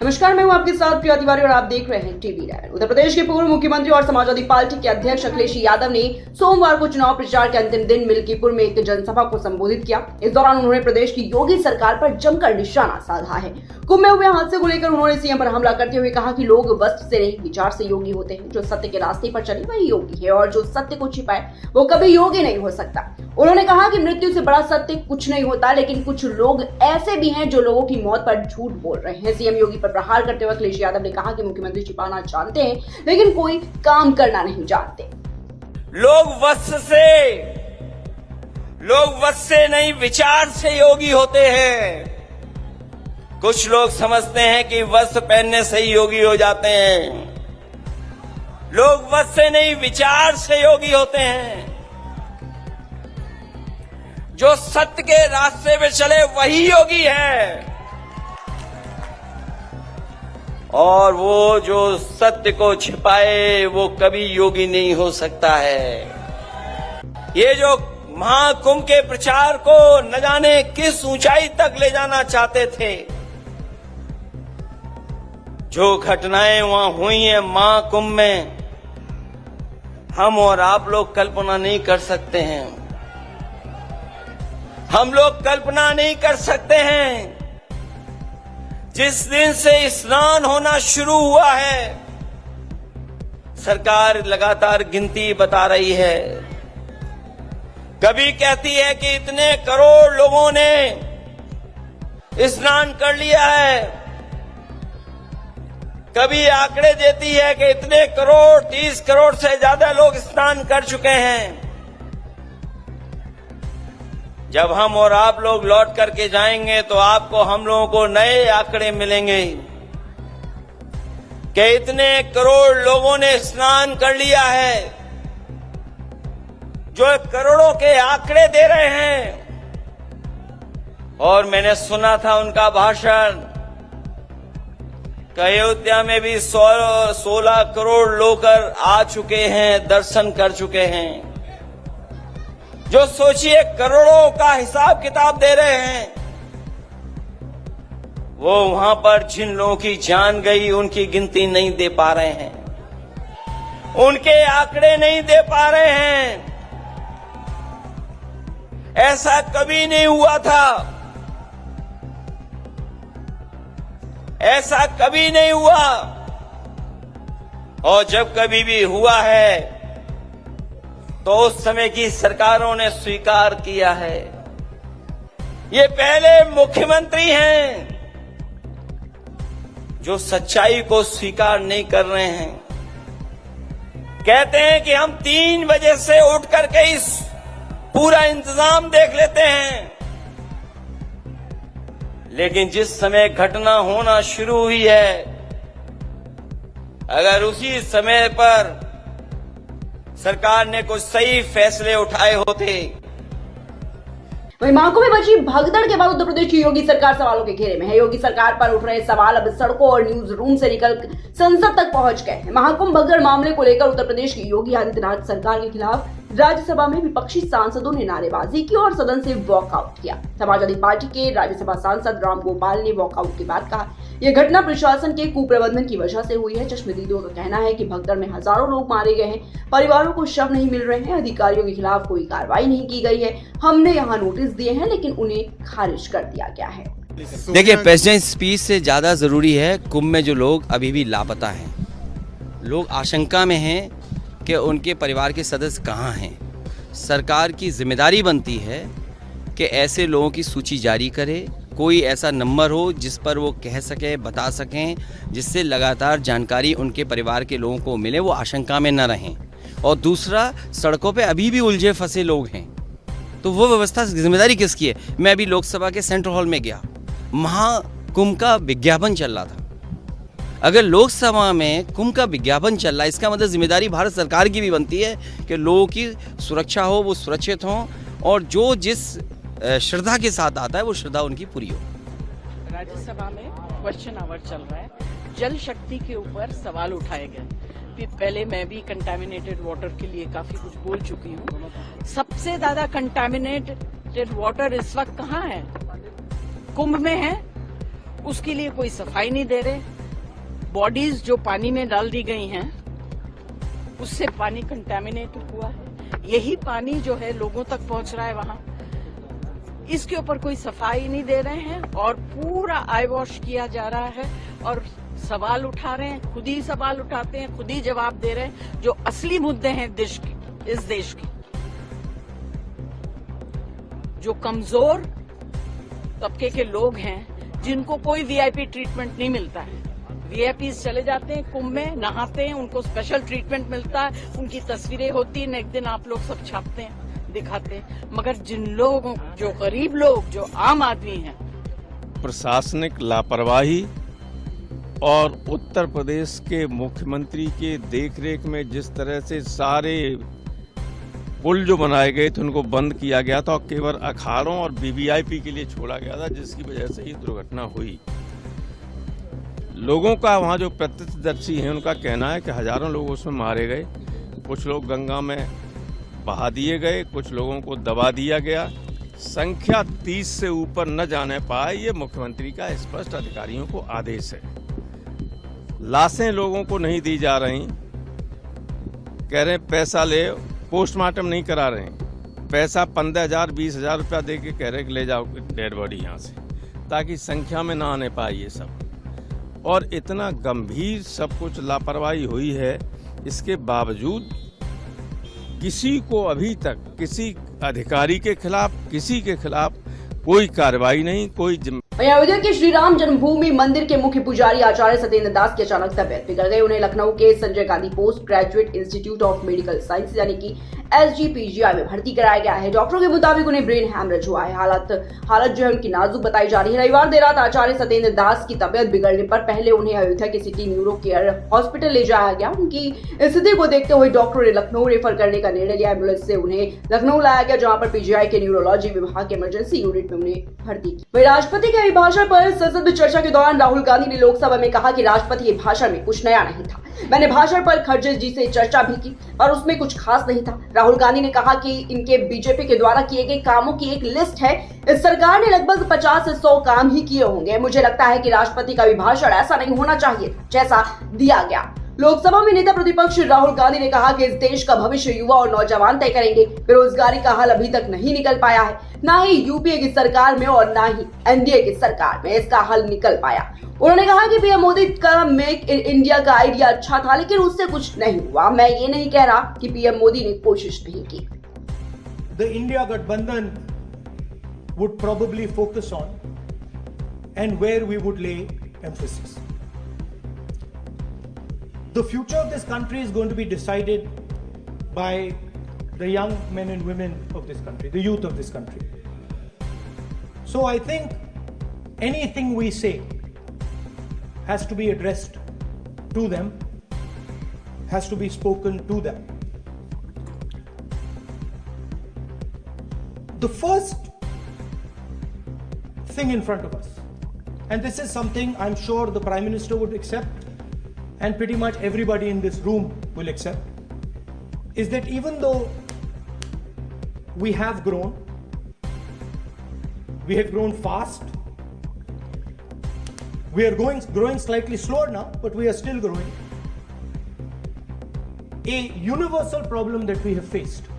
नमस्कार, मैं हूं आपके साथ प्रिया तिवारी और आप देख रहे हैं टीवी लाइव। उत्तर प्रदेश के पूर्व मुख्यमंत्री और समाजवादी पार्टी के अध्यक्ष अखिलेश यादव ने सोमवार को चुनाव प्रचार के अंतिम दिन मिल्कीपुर में एक जनसभा को संबोधित किया। इस दौरान उन्होंने प्रदेश की योगी सरकार पर जमकर निशाना साधा है। कुंभ में हुए हादसे को लेकर उन्होंने सीएम पर हमला करते हुए कहा कि लोग वस्तु से नहीं विचार से योगी होते हैं। जो सत्य के रास्ते पर चले वही योगी है और जो सत्य को छिपाए वो कभी योगी नहीं हो सकता। उन्होंने कहा कि मृत्यु से बड़ा सत्य कुछ नहीं होता, लेकिन कुछ लोग ऐसे भी हैं जो लोगों की मौत पर झूठ बोल रहे हैं। सीएम योगी पर प्रहार करते हुए अखिलेश यादव ने कहा कि मुख्यमंत्री छिपाना जानते हैं लेकिन कोई काम करना नहीं जानते। लोग वस्त से नहीं विचार से योगी होते हैं। कुछ लोग समझते हैं कि वस्त्र पहनने से ही योगी हो जाते हैं। लोग वस्त्र से नहीं विचार से योगी होते हैं। जो सत्य के रास्ते पे चले वही योगी है और वो जो सत्य को छिपाए वो कभी योगी नहीं हो सकता है। ये जो महाकुंभ के प्रचार को न जाने किस ऊंचाई तक ले जाना चाहते थे, जो घटनाएं वहां हुई हैं महाकुंभ में, हम और आप लोग कल्पना नहीं कर सकते हैं। हम लोग कल्पना नहीं कर सकते हैं। जिस दिन से स्नान होना शुरू हुआ है, सरकार लगातार गिनती बता रही है। कभी कहती है कि इतने करोड़ लोगों ने स्नान कर लिया है, कभी आंकड़े देती है कि इतने करोड़ 30 करोड़ से ज्यादा लोग स्नान कर चुके हैं। जब हम और आप लोग लौट करके जाएंगे तो आपको हम लोगों को नए आंकड़े मिलेंगे कि इतने करोड़ लोगों ने स्नान कर लिया है। जो करोड़ों के आंकड़े दे रहे हैं, और मैंने सुना था उनका भाषण कि अयोध्या में भी 16 करोड़ लोग आ चुके हैं, दर्शन कर चुके हैं। जो सोचिए करोड़ों का हिसाब किताब दे रहे हैं, वो वहां पर जिन लोगों की जान गई उनकी गिनती नहीं दे पा रहे हैं, उनके आंकड़े नहीं दे पा रहे हैं। ऐसा कभी नहीं हुआ था, ऐसा कभी नहीं हुआ, और जब कभी भी हुआ है तो उस समय की सरकारों ने स्वीकार किया है। ये पहले मुख्यमंत्री हैं जो सच्चाई को स्वीकार नहीं कर रहे हैं। कहते हैं कि हम 3 बजे से उठ करके इस पूरा इंतजाम देख लेते हैं, लेकिन जिस समय घटना होना शुरू हुई है, अगर उसी समय पर सरकार ने कुछ सही फैसले उठाए होते। वहीं महाकुंभ में मची भगदड़ के बाद उत्तर प्रदेश की योगी सरकार सवालों के घेरे में है। योगी सरकार पर उठ रहे सवाल अब सड़कों और न्यूज रूम से निकल संसद तक पहुंच गए हैं। महाकुंभ भगदड़ मामले को लेकर उत्तर प्रदेश की योगी आदित्यनाथ सरकार के खिलाफ राज्यसभा में विपक्षी सांसदों ने नारेबाजी की और सदन से वॉकआउट किया। समाजवादी पार्टी के राज्यसभा सांसद राम गोपाल ने वॉकआउट के बाद कहा, यह घटना प्रशासन के कुप्रबंधन की वजह से हुई है। चश्मदीदों का कहना है कि भगदड़ में हजारों लोग मारे गए हैं, परिवारों को शव नहीं मिल रहे हैं, अधिकारियों के खिलाफ कोई कार्रवाई नहीं की गई है। हमने यहाँ नोटिस दिए हैं लेकिन उन्हें खारिज कर दिया गया है। देखिए, प्रेसिडेंट स्पीच से ज्यादा जरूरी है कुंभ में जो लोग अभी भी लापता हैं, लोग आशंका में हैं कि उनके परिवार के सदस्य कहाँ हैं। सरकार की जिम्मेदारी बनती है कि ऐसे लोगों की सूची जारी करे, कोई ऐसा नंबर हो जिस पर वो कह सके, बता सकें, जिससे लगातार जानकारी उनके परिवार के लोगों को मिले, वो आशंका में न रहें। और दूसरा, सड़कों पे अभी भी उलझे फंसे लोग हैं, तो वो व्यवस्था जिम्मेदारी किसकी है। मैं अभी लोकसभा के सेंट्रल हॉल में गया, महाकुंभ का विज्ञापन चल रहा था। अगर लोकसभा में कुंभ का विज्ञापन चल रहा है, इसका मतलब जिम्मेदारी भारत सरकार की भी बनती है कि लोगों की सुरक्षा हो, वो सुरक्षित हों, और जो जिस श्रद्धा के साथ आता है वो श्रद्धा उनकी पूरी हो। राज्यसभा में क्वेश्चन आवर चल रहा है, जल शक्ति के ऊपर सवाल उठाए गए। पहले मैं भी कंटामिनेटेड वाटर के लिए काफी कुछ बोल चुकी हूँ। सबसे ज्यादा कंटामिनेटेड वाटर इस वक्त कहाँ है? कुंभ में है। उसके लिए कोई सफाई नहीं दे रहे। बॉडीज जो पानी में डाल दी गई हैं उससे पानी कंटेमिनेट हुआ है। यही पानी जो है लोगों तक पहुंच रहा है वहां, इसके ऊपर कोई सफाई नहीं दे रहे हैं और पूरा आई वॉश किया जा रहा है और सवाल उठा रहे हैं, खुद ही सवाल उठाते हैं, खुद ही जवाब दे रहे हैं। जो असली मुद्दे हैं इस देश के, जो कमजोर तबके के लोग हैं जिनको कोई वीआईपी ट्रीटमेंट नहीं मिलता है। वीआईपीज चले जाते हैं कुंभ में, नहाते हैं, उनको स्पेशल ट्रीटमेंट मिलता है, उनकी तस्वीरें होती हैं, नेक्स्ट दिन आप लोग सब छापते हैं, दिखाते हैं। मगर जिन लोगों, जो गरीब लोग, जो आम आदमी हैं, प्रशासनिक लापरवाही और उत्तर प्रदेश के मुख्यमंत्री के देखरेख में जिस तरह से सारे पुल जो बनाए गए थे उनको बंद किया गया था और केवल अखाड़ों और वीवीआईपी के लिए छोड़ा गया था, जिसकी वजह से ये दुर्घटना हुई। लोगों का वहाँ जो प्रत्यक्षदर्शी हैं उनका कहना है कि हजारों लोग उसमें मारे गए, कुछ लोग गंगा में बहा दिए गए, कुछ लोगों को दबा दिया गया। संख्या 30 से ऊपर न जाने पाए, ये मुख्यमंत्री का स्पष्ट अधिकारियों को आदेश है। लाशें लोगों को नहीं दी जा रही, कह रहे पैसा ले, पोस्टमार्टम नहीं करा रहे हैं, पैसा 15,000 20,000 रुपया दे के कह रहे कि ले जाओ डेड बॉडी यहाँ से, ताकि संख्या में ना आने पाए ये सब। और इतना गंभीर सब कुछ लापरवाही हुई है, इसके बावजूद किसी को अभी तक किसी अधिकारी के खिलाफ, किसी के खिलाफ कोई कार्रवाई नहीं, कोई अयोध्या के श्री राम जन्मभूमि मंदिर के मुख्य पुजारी आचार्य सत्येंद्र दास की अचानक तबियत बिगड़ गई। उन्हें लखनऊ के Sanjay Gandhi post graduate institute of medical science यानी कि SGPGI में भर्ती कराया गया है। डॉक्टरों के मुताबिक उन्हें ब्रेन हैमरेज हुआ है। हालत जो है उनकी नाजुक बताई जा रही है। रविवार देर रात आचार्य सत्येंद्र दास की तबियत बिगड़ने पर पहले उन्हें अयोध्या के सिटी न्यूरो केयर हॉस्पिटल ले जाया गया। उनकी स्थिति को देखते हुए डॉक्टरों ने लखनऊ रेफर करने का निर्णय लिया। एम्बुलेंस से उन्हें लखनऊ लाया गया, जहाँ पर PGI के न्यूरोलॉजी विभाग के इमरजेंसी यूनिट में उन्हें भर्ती किया। वहीं राष्ट्रपति के अभिभाषण पर संसद में चर्चा के दौरान राहुल गांधी ने लोकसभा में कहा कि राष्ट्रपति के भाषण में कुछ नया नहीं था। मैंने भाषण पर खड़गे जी से चर्चा भी की और उसमें कुछ खास नहीं था। राहुल गांधी ने कहा कि इनके बीजेपी के द्वारा किए गए कामों की एक लिस्ट है। इस सरकार ने लगभग 50 से 100 काम ही किए होंगे। मुझे लगता है कि राष्ट्रपति का अभिभाषण ऐसा नहीं होना चाहिए जैसा दिया गया। लोकसभा में नेता प्रतिपक्ष राहुल गांधी ने कहा कि इस देश का भविष्य युवा और नौजवान तय करेंगे। बेरोजगारी का हल अभी तक नहीं निकल पाया है, ना ही यूपीए की सरकार में और ना ही एनडीए की सरकार में इसका हल निकल पाया। उन्होंने कहा कि पीएम मोदी का मेक इन इंडिया का आइडिया अच्छा था, लेकिन उससे कुछ नहीं हुआ। मैं ये नहीं कह रहा कि पीएम मोदी ने कोशिश नहीं की। The India Gathbandhan would probably focus on and where we would lay emphasis. The future of this country is going to be decided by the young men and women of this country, the youth of this country. So I think anything we say has to be addressed to them, has to be spoken to them. The first thing in front of us, and this is something I'm sure the Prime Minister would accept and pretty much everybody in this room will accept, is that even though we have grown fast, we are growing slightly slower now, but we are still growing. A universal problem that we have faced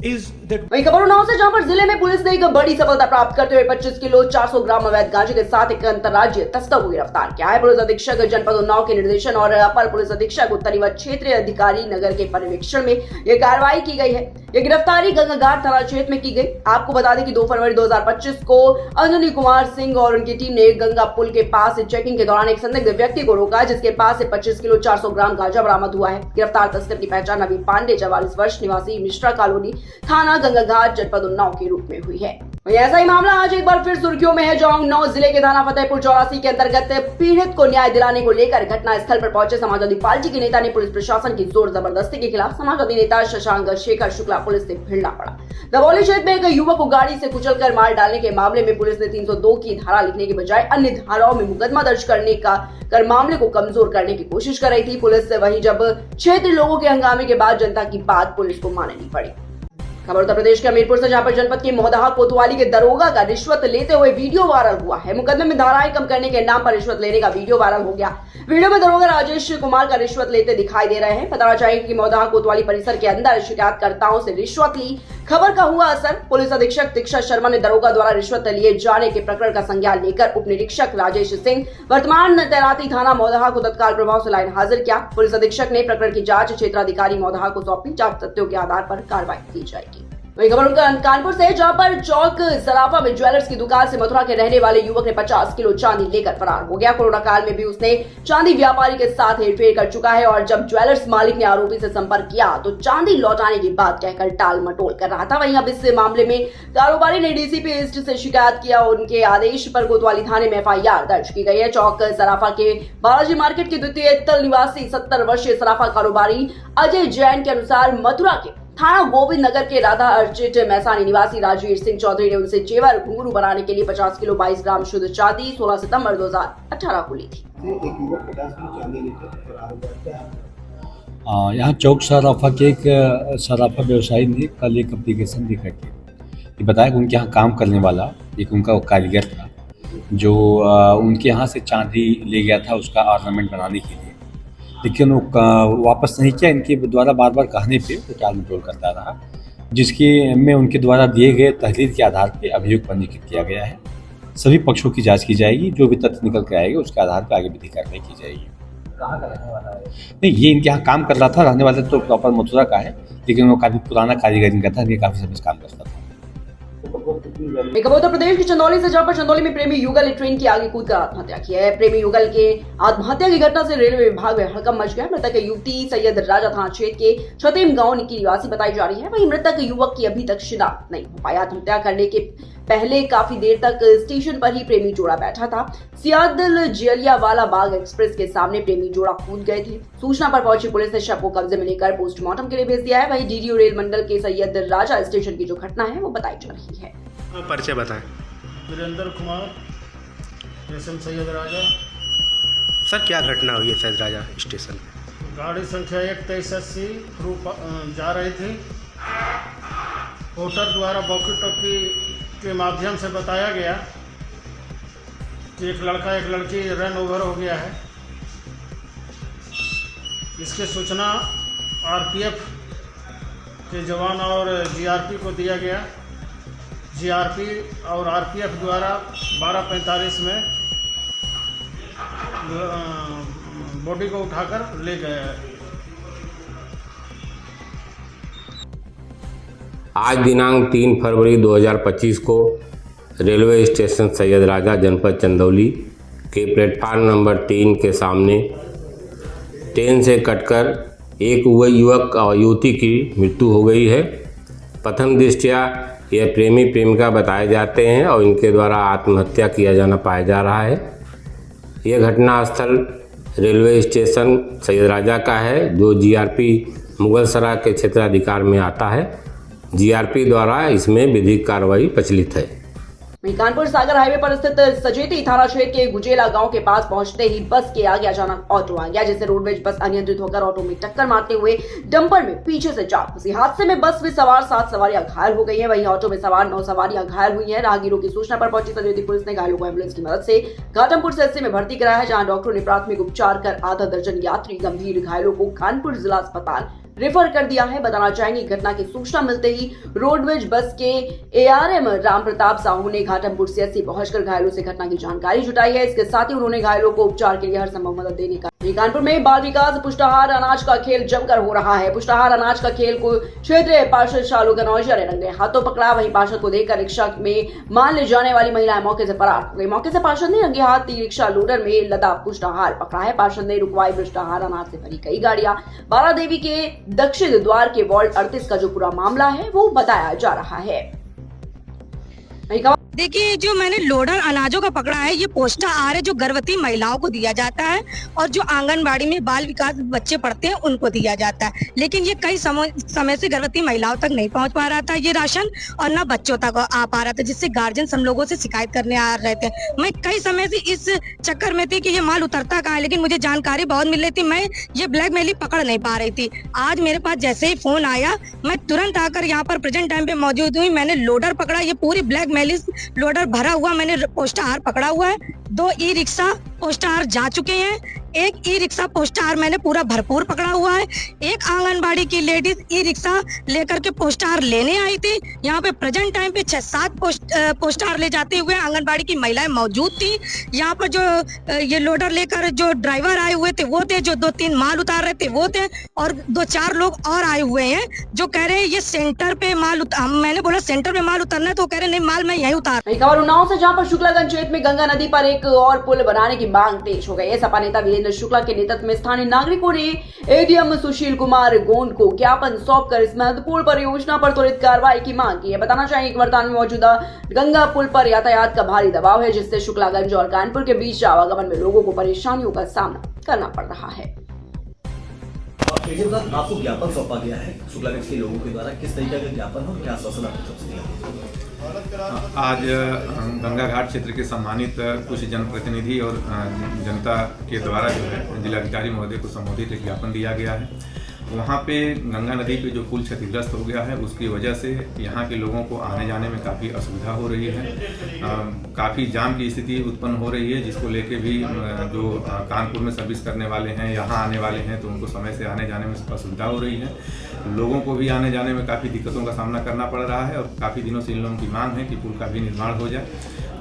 is that वहीं खबर उन्नाव से, जहां पर जिले में police ने एक बड़ी सफलता प्राप्त करते हुए 25 किलो 400 ग्राम अवैध गांजे के साथ एक अंतर्राज्यीय तस्कर को गिरफ्तार किया है। पुलिस अधीक्षक जनपद उन्नाव के निर्देशन और अपर पुलिस अधीक्षक उत्तरी व क्षेत्रीय अधिकारी नगर के पर्यवेक्षण में यह कार्रवाई की गई है। यह गिरफ्तारी गंगाघाट थाना क्षेत्र में की गई। आपको बता दें कि 2 फरवरी 2025 को अंजनी कुमार सिंह और उनकी टीम ने गंगा पुल के पास चेकिंग के दौरान एक संदिग्ध व्यक्ति को रोका, जिसके पास से 25 किलो 400 ग्राम गांजा बरामद हुआ है। गिरफ्तार तस्कर की पहचान अभी पांडे 44 वर्ष निवासी मिश्रा कॉलोनी थाना गंगाघाट जनपद उन्नाव के रूप में हुई है। ऐसा ही मामला आज एक बार फिर सुर्खियों में है, जहां उन्नाव जिले के थाना फतेहपुर 84 के अंतर्गत पीड़ित को न्याय दिलाने को लेकर घटना स्थल पर पहुंचे समाजवादी पार्टी के नेता ने पुलिस प्रशासन की जोर जबरदस्ती के खिलाफ समाजवादी नेता शशांक शेखर शुक्ला पुलिस से भिड़ना पड़ा। दबौली क्षेत्र में एक युवक को गाड़ी से कुचलकर मार डालने के मामले में पुलिस ने 302 की धारा लिखने के बजाय अन्य धाराओं में मुकदमा दर्ज कर मामले को कमजोर करने की कोशिश कर रही थी पुलिस से। वहीं जब क्षेत्रीय लोगों के हंगामे के बाद जनता की बात पुलिस को माननी पड़ी। खबर उत्तर प्रदेश के हमीरपुर से, जहां पर जनपद के मोहदहा कोतवाली के दरोगा का रिश्वत लेते हुए वीडियो वायरल हुआ है। मुकदमे में धाराएं कम करने के नाम पर रिश्वत लेने का वीडियो वायरल हो गया। वीडियो में दरोगा राजेश कुमार का रिश्वत लेते दिखाई दे रहे हैं। बताना चाहिए कि मोहदहा कोतवाली परिसर के अंदर शिकायतकर्ताओं से रिश्वत ली। खबर का हुआ असर। पुलिस अधीक्षक दीक्षा शर्मा ने दरोगा द्वारा रिश्वत लिए जाने के प्रकरण का संज्ञान लेकर उप निरीक्षक राजेश सिंह, वर्तमान तैनाती थाना मोहदहा को तत्काल प्रभाव से लाइन हाजिर किया। पुलिस अधीक्षक ने प्रकरण की जांच क्षेत्राधिकारी मोहदहा को सौंपी। जांच तथ्यों के आधार पर कार्रवाई की जाएगी। वही खबर कानपुर से, जहां पर चौक सराफा में ज्वेलर्स की दुकान से मथुरा के रहने वाले युवक ने 50 किलो चांदी लेकर फरार हो गया। कोरोना काल में भी उसने चांदी व्यापारी के साथ हेरफेर कर चुका है और जब ज्वेलर्स मालिक ने आरोपी से संपर्क किया तो चांदी लौटाने की बात कहकर टाल मटोल कर रहा था। वहीं अब इस मामले में कारोबारी ने डीसीपी ईस्ट से शिकायत किया। उनके आदेश पर कोतवाली थाने में FIR दर्ज की गई है। चौक सराफा के बालाजी मार्केट के द्वितीय तल निवासी 70 वर्षीय सराफा कारोबारी अजय जैन के अनुसार मथुरा के थाना गोविंद नगर के राधा अर्चित मैसानी निवासी राजवीर सिंह चौधरी ने उनसे जेवर घुंघरू बनाने के लिए 50 किलो 22 ग्राम शुद्ध चांदी 16 सितंबर 2018 को ली थी। यहाँ चौक सराफा के एक सराफा व्यवसायी ने कल एक एप्लीकेशन लिखा के ये बताया कि उनके यहाँ काम करने वाला एक उनका कारीगर था जो उनके यहाँ से चांदी ले गया था उसका ऑर्नामेंट बनाने के लिए, लेकिन वो वापस नहीं किया। इनके द्वारा बार बार कहने पे वो टाल मटोल करता रहा, जिसके में उनके द्वारा दिए गए तहरीर के आधार पे अभियोग पंजीकृत किया गया है। सभी पक्षों की जांच की जाएगी। जो भी तथ्य निकल के आएगा उसके आधार पर आगे विधिक कार्रवाई की जाएगी। कहाँ का रहने वाला है? नहीं, ये इनके यहाँ काम कर रहा था। रहने वाला तो प्रॉपर मथुरा का है, लेकिन वो काफ़ी पुराना कारीगर इनका था, ये काफ़ी समय से काम करता था। उत्तर प्रदेश के चंदौली से, जहां पर चंदौली में प्रेमी युगल ने ट्रेन की आगे कूदकर आत्महत्या की है। प्रेमी युगल के आत्महत्या की घटना से रेलवे विभाग में हड़कंप मच गया। मृतक युवती सैयद राजा थाना क्षेत्र के छतेम गांव की निवासी बताई जा रही है। वहीं मृतक युवक की अभी तक शिनाख्त नहीं हो पाई। आत्महत्या करने के पहले काफी देर तक स्टेशन पर ही प्रेमी जोड़ा बैठा था। सियादल जियलियावाला बाग एक्सप्रेस के सामने प्रेमी जोड़ा कूद गए थे। सूचना पर पहुंची पुलिस ने शव को कब्जे में लेकर पोस्टमार्टम के लिए भेज दिया है। वहीं डीडीओ रेल मंडल के सैयद राजा स्टेशन की जो घटना है वो बताई जा रही है। परिचय बताएं। वीरेंद्र कुमार, रेशम सैयद राजा। सर, क्या घटना हुई है सैयद राजा स्टेशन पे? गाड़ी संख्या 12380 थ्रू जा रही थी। पोर्टर द्वारा वॉकी टॉकी के माध्यम से बताया गया कि एक लड़का एक लड़की रन ओवर हो गया है। इसकी सूचना RPF के जवान और GRP को दिया गया। GRP और RPF द्वारा 12:45 में बॉडी को उठाकर ले गए। आज दिनांक 3 फरवरी 2025 को रेलवे स्टेशन सैयद राजा जनपद चंदौली के प्लेटफार्म नंबर 3 के सामने ट्रेन से कटकर एक युवक और युवती की मृत्यु हो गई है। प्रथम दृष्टया यह प्रेमी प्रेमिका बताए जाते हैं और इनके द्वारा आत्महत्या किया जाना पाया जा रहा है। यह घटनास्थल रेलवे स्टेशन सैयद राजा का है, जो GRP मुगलसराय के क्षेत्राधिकार में आता है। GRP द्वारा इसमें विधिक कार्रवाई प्रचलित है। कानपुर सागर हाईवे पर स्थित सजेती थाना क्षेत्र के गुजेला गांव के पास पहुंचते ही बस के आगे अचानक ऑटो आ गया, जिससे रोडवेज बस अनियंत्रित होकर ऑटो में टक्कर मारते हुए डंपर में पीछे से जा घुसी। हादसे में बस में सवार 7 सवारियां घायल हो गई हैं। वहीं ऑटो में सवार 9 सवारियां घायल हुई हैं। राहगीरों की सूचना पर पहुंची सजेती पुलिस ने घायलों को एम्बुलेंस की मदद से घाटमपुर SC में भर्ती कराया है, जहां डॉक्टरों ने प्राथमिक उपचार कर आधा दर्जन यात्री गंभीर घायलों को कानपुर जिला अस्पताल रेफर कर दिया है। बताना चाहेंगे घटना की सूचना मिलते ही रोडवेज बस के ARM राम प्रताप साहू ने घाटमपुर SC पहुंचकर घायलों से घटना की जानकारी जुटाई है। इसके साथ ही उन्होंने घायलों को उपचार के लिए हर संभव मदद देने का। कानपुर में बाल विकास पुष्टाहार अनाज का खेल जमकर हो रहा है। पुष्टाहार अनाज का खेल को क्षेत्रीय पार्षद शालू कनौजिया ने रंगे हाथों पकड़ा। वहीं पार्षद को देखकर रिक्शा में माल ले जाने वाली महिलाएं मौके से फरार हो गई। मौके से पार्षद ने रंगे हाथ रिक्शा लोडर में लदा पुष्टाहार पकड़ा है। पार्षद ने रुकवाई पुष्टाहार अनाज से भरी कई गाड़ियां। बारा देवी के दक्षिण द्वार के वार्ड 38 का जो पूरा मामला है वो बताया जा रहा है। देखिए, जो मैंने लोडर अनाजों का पकड़ा है, ये पोस्टर आहार है जो गर्भवती महिलाओं को दिया जाता है और जो आंगनबाड़ी में बाल विकास बच्चे पढ़ते हैं उनको दिया जाता है। लेकिन ये कई समय से गर्भवती महिलाओं तक नहीं पहुंच पा रहा था ये राशन, और ना बच्चों तक आ पा रहा था, जिससे गार्जियन हम लोगों से शिकायत करने आ रहे थे। मैं कई समय से इस चक्कर में थी कि ये माल उतरता कहाँ है, लेकिन मुझे जानकारी बहुत मिल रही थी, मैं ये ब्लैकमेल पकड़ नहीं पा रही थी। आज मेरे पास जैसे ही फोन आया, मैं तुरंत आकर यहाँ पर प्रेजेंट टाइम पे मौजूद हुई। मैंने लोडर पकड़ा, ये पूरी ब्लैकमेल लोडर भरा हुआ मैंने पोस्ट आहार पकड़ा हुआ है। 2 ई रिक्शा पोस्ट आहार जा चुके हैं, 1 ई रिक्शा पोस्ट आहार मैंने पूरा भरपूर पकड़ा हुआ है। एक आंगनबाड़ी की लेडीज ई रिक्शा लेकर के पोस्ट आहार लेने आई थी। यहाँ पे प्रेजेंट टाइम पे 6-7 पोस्ट आहार ले जाते हुए आंगनबाड़ी की महिलाएं मौजूद थी। यहाँ पर जो ये लोडर लेकर जो ड्राइवर आए हुए थे वो थे, जो 2-3 माल उतार रहे थे वो थे, और 2-4 लोग और आए हुए हैं जो कह रहे हैं ये सेंटर पे माल मैंने बोला सेंटर पे माल उतारना है, तो कह रहे नहीं, माल मैं यही उतार। खबर उन्नाव से, जहां पर शुक्लागंज क्षेत्र में गंगा नदी पर एक और पुल बनाने की मांग तेज हो गई है। सपा नेता वीरेंद्र शुक्ला के नेतृत्व में स्थानीय नागरिकों ने एडीएम सुशील कुमार गोंड को ज्ञापन सौंपकर इस महत्वपूर्ण परियोजना पर त्वरित कार्रवाई की मांग की है। बताना चाहिए कि वर्तमान में मौजूदा गंगा पुल पर यातायात का भारी दबाव है, जिससे शुक्लागंज और कानपुर के बीच आवागमन में लोगों को परेशानियों का सामना करना पड़ रहा है। आपको ज्ञापन सौंपा गया है शुक्लागंज के लोगों के द्वारा, किस तरीके का ज्ञापन और क्या आश्वासन आपकी तरफ से दिया? आज गंगा घाट क्षेत्र के सम्मानित कुछ जनप्रतिनिधि और जनता के द्वारा जो है जिलाधिकारी महोदय को संबोधित एक ज्ञापन दिया गया है। वहाँ पे गंगा नदी पे जो पुल क्षतिग्रस्त हो गया है, उसकी वजह से यहाँ के लोगों को आने जाने में काफ़ी असुविधा हो रही है। काफ़ी जाम की स्थिति उत्पन्न हो रही है, जिसको लेके भी जो कानपुर में सर्विस करने वाले हैं, यहाँ आने वाले हैं, तो उनको समय से आने जाने में असुविधा हो रही है। लोगों को भी आने जाने में काफ़ी दिक्कतों का सामना करना पड़ रहा है और काफ़ी दिनों से इन लोगों की मांग है कि पुल का भी निर्माण हो जाए।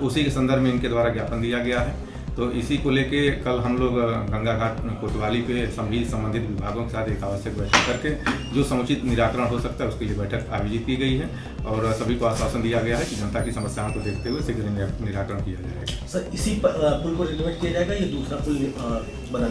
उसी के संदर्भ में इनके द्वारा ज्ञापन दिया गया है। तो इसी को लेके कल हम लोग गंगा घाट कोतवाली पे सभी संबंधित विभागों के साथ एक आवश्यक बैठक करके जो समुचित निराकरण हो सकता है उसके लिए बैठक आयोजित की गई है और सभी को आश्वासन दिया गया है कि जनता की समस्याओं को देखते हुए शीघ्र निराकरण किया जाएगा। सर, इसी पुल को रिनोवेट किया जाएगा या दूसरा पुल बना